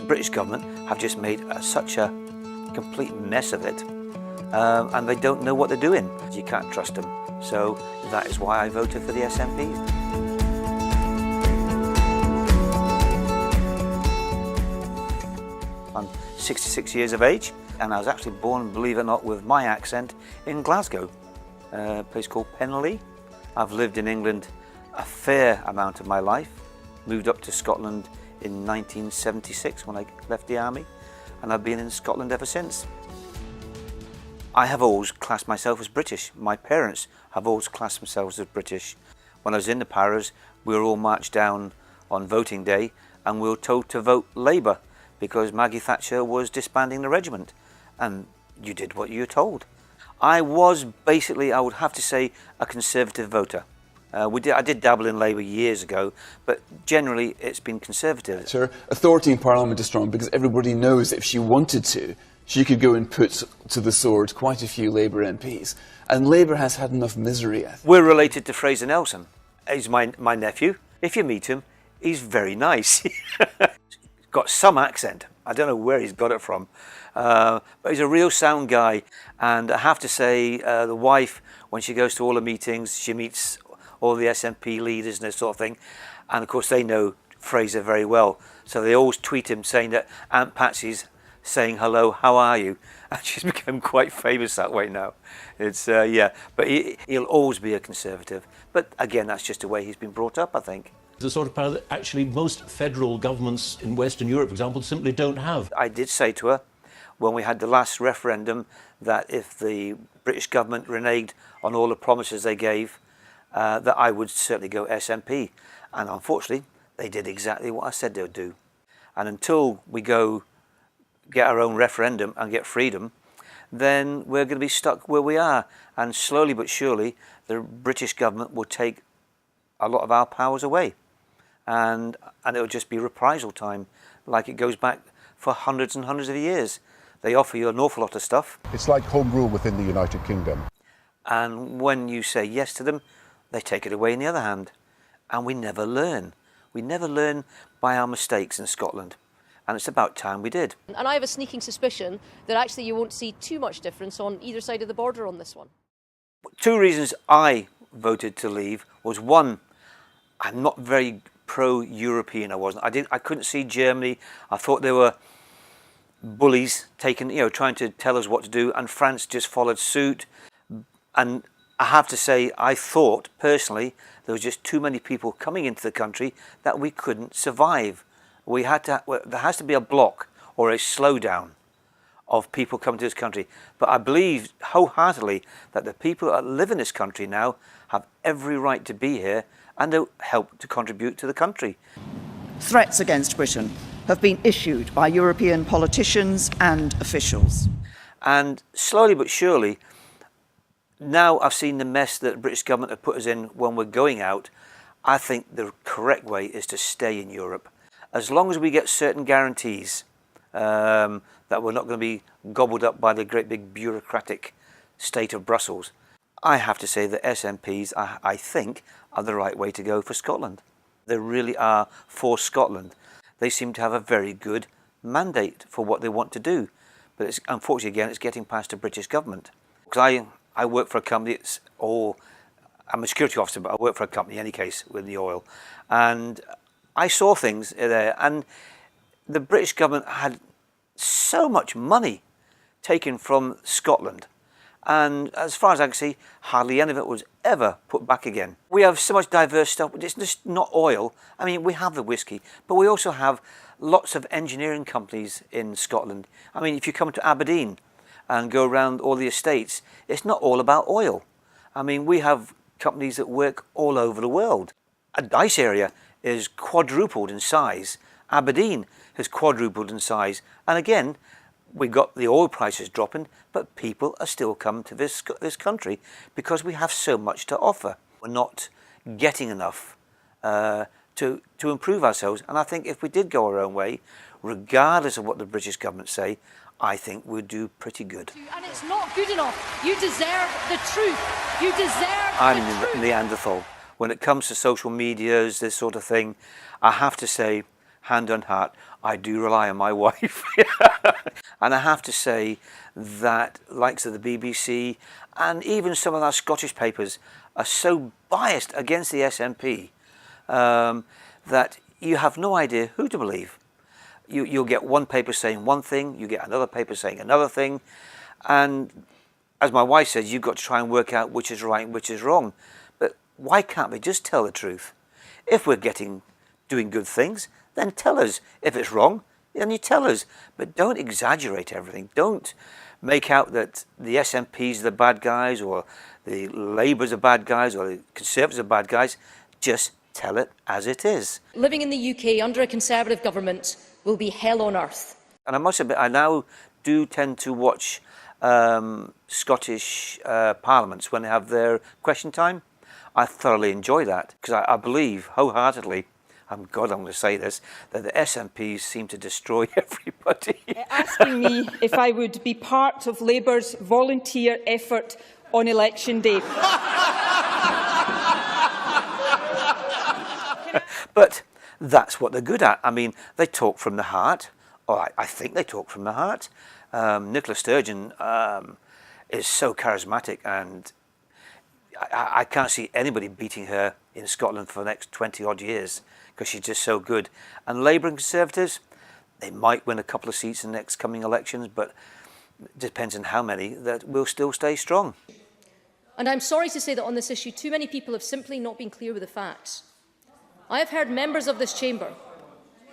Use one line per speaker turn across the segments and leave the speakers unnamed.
British government have just made such a complete mess of it, and they don't know what they're doing. You can't trust them. So that is why I voted for the SNP. I'm 66 years of age, and I was actually born, believe it or not, with my accent in Glasgow, a place called Penlee. I've lived in England a fair amount of my life, moved up to Scotland in 1976 when I left the army, and I've been in Scotland ever since. I have always classed myself as British. My parents have always classed themselves as British. When I was in the Paras, we were all marched down on voting day and we were told to vote Labour because Maggie Thatcher was disbanding the regiment, and you did what you were told. I was basically, I would have to say, a Conservative voter. I did dabble in Labour years ago, but generally it's been Conservative.
Her authority in Parliament is strong because everybody knows if she wanted to, she could go and put to the sword quite a few Labour MPs. And Labour has had enough misery, I think.
We're related to Fraser Nelson. He's my nephew. If you meet him, he's very nice. Got some accent. I don't know where he's got it from. But he's a real sound guy. And I have to say, the wife, when she goes to all the meetings, she meets all the SNP leaders and this sort of thing. And of course they know Fraser very well. So they always tweet him saying that Aunt Patsy's saying hello, how are you? And she's become quite famous that way now. It's, yeah, but he'll always be a Conservative. But again, that's just the way he's been brought up, I think.
The sort of power that actually most federal governments in Western Europe, for example, simply don't have.
I did say to her, when we had the last referendum, that if the British government reneged on all the promises they gave, that I would certainly go SNP. And unfortunately, they did exactly what I said they would do. And until we go get our own referendum and get freedom, then we're going to be stuck where we are. And slowly but surely, the British government will take a lot of our powers away. And it'll just be reprisal time, like it goes back for hundreds and hundreds of years. They offer you an awful lot of stuff.
It's like home rule within the United Kingdom.
And when you say yes to them, they take it away in the other hand. And we never learn. We never learn by our mistakes in Scotland. And it's about time we did.
And I have a sneaking suspicion that actually you won't see too much difference on either side of the border on this one.
Two reasons I voted to leave was, one, I'm not very pro-European. I couldn't see Germany. I thought they were bullies trying to tell us what to do, and France just followed suit. And I have to say, I thought personally there was just too many people coming into the country that we couldn't survive. There has to be a block or a slowdown of people coming to this country. But I believe wholeheartedly that the people that live in this country now have every right to be here and to help to contribute to the country.
Threats against Britain have been issued by European politicians and officials.
And slowly but surely, now I've seen the mess that the British government have put us in when we're going out. I think the correct way is to stay in Europe. As long as we get certain guarantees that we're not going to be gobbled up by the great big bureaucratic state of Brussels, I have to say that SNPs, I think, are the right way to go for Scotland. They really are for Scotland. They seem to have a very good mandate for what they want to do. But it's, unfortunately, again, it's getting past the British government. Because I work for a company, I'm a security officer, but I work for a company in any case with the oil. And I saw things there, and the British government had so much money taken from Scotland. And as far as I can see, hardly any of it was ever put back again. We have so much diverse stuff. It's just not oil. I mean, we have the whiskey, but we also have lots of engineering companies in Scotland. I mean, if you come to Aberdeen and go around all the estates, it's not all about oil. I mean, we have companies that work all over the world. A Dyce area is quadrupled in size. Aberdeen has quadrupled in size. And again, we got the oil prices dropping, but people are still coming to this country because we have so much to offer. We're not getting enough to improve ourselves. And I think if we did go our own way, regardless of what the British government say, I think we'd do pretty good.
And it's not good enough. You deserve the truth. You deserve
I'm
the truth.
Neanderthal. When it comes to social medias, this sort of thing, I have to say hand on heart, I do rely on my wife. And I have to say that likes of the BBC and even some of our Scottish papers are so biased against the SNP that you have no idea who to believe. You'll get one paper saying one thing, you get another paper saying another thing, and as my wife says, you've got to try and work out which is right and which is wrong. But why can't we just tell the truth? If we're doing good things, then tell us. If it's wrong, then you tell us. But don't exaggerate everything. Don't make out that the SNPs are the bad guys or the Labour's are bad guys or the Conservatives are bad guys. Just tell it as it is.
Living in the UK under a Conservative government will be hell on earth.
And I must admit, I now do tend to watch Scottish parliaments when they have their question time. I thoroughly enjoy that because I believe wholeheartedly, I'm going to say this, that the SNPs seem to destroy everybody.
Asking me if I would be part of Labour's volunteer effort on election day.
But that's what they're good at. I mean, they talk from the heart, or I think they talk from the heart. Nicola Sturgeon is so charismatic, and I can't see anybody beating her in Scotland for the next 20-odd years because she's just so good. And Labour and Conservatives, they might win a couple of seats in the next coming elections, but it depends on how many, that will still stay strong.
And I'm sorry to say that on this issue, too many people have simply not been clear with the facts. I have heard members of this chamber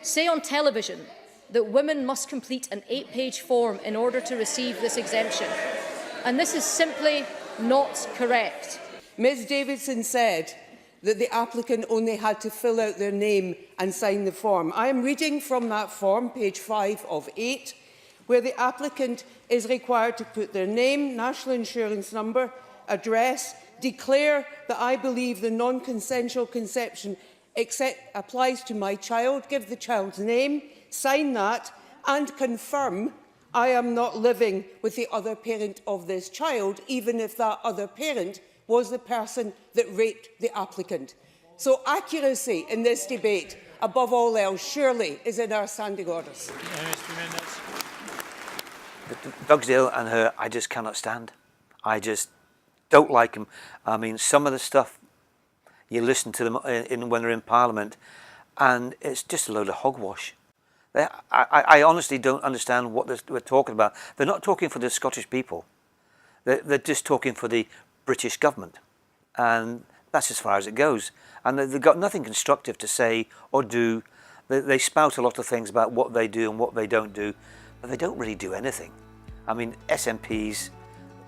say on television that women must complete an 8-page form in order to receive this exemption. And this is simply not correct.
Ms Davidson said that the applicant only had to fill out their name and sign the form. I am reading from that form, page 5 of 8, where the applicant is required to put their name, national insurance number, address, declare that I believe the non-consensual conception applies to my child, give the child's name, sign that, and confirm I am not living with the other parent of this child, even if that other parent was the person that raped the applicant. So accuracy in this debate, above all else, surely is in our standing orders.
Dugsdale and her, I just cannot stand. I just don't like them. I mean, some of the stuff, you listen to them when they're in Parliament, and it's just a load of hogwash. I honestly don't understand what we're talking about. They're not talking for the Scottish people. They're just talking for the British government. And that's as far as it goes. And they've got nothing constructive to say or do. They spout a lot of things about what they do and what they don't do, but they don't really do anything. I mean, SNPs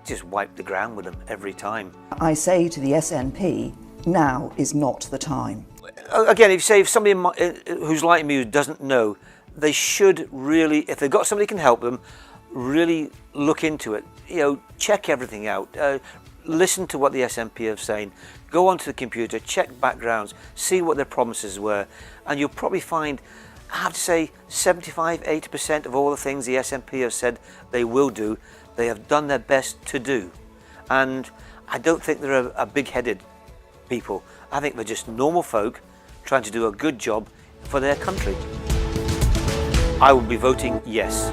just wipe the ground with them every time.
I say to the SNP, now is not the time.
Again, if somebody who's like me who doesn't know, they should really, if they've got somebody who can help them, really look into it. You know, check everything out. Listen to what the SNP are saying. Go onto the computer, check backgrounds, see what their promises were, and you'll probably find, I have to say, 75–80% of all the things the SNP have said they will do, they have done their best to do. And I don't think they're a big-headed people. I think they're just normal folk trying to do a good job for their country. I will be voting yes.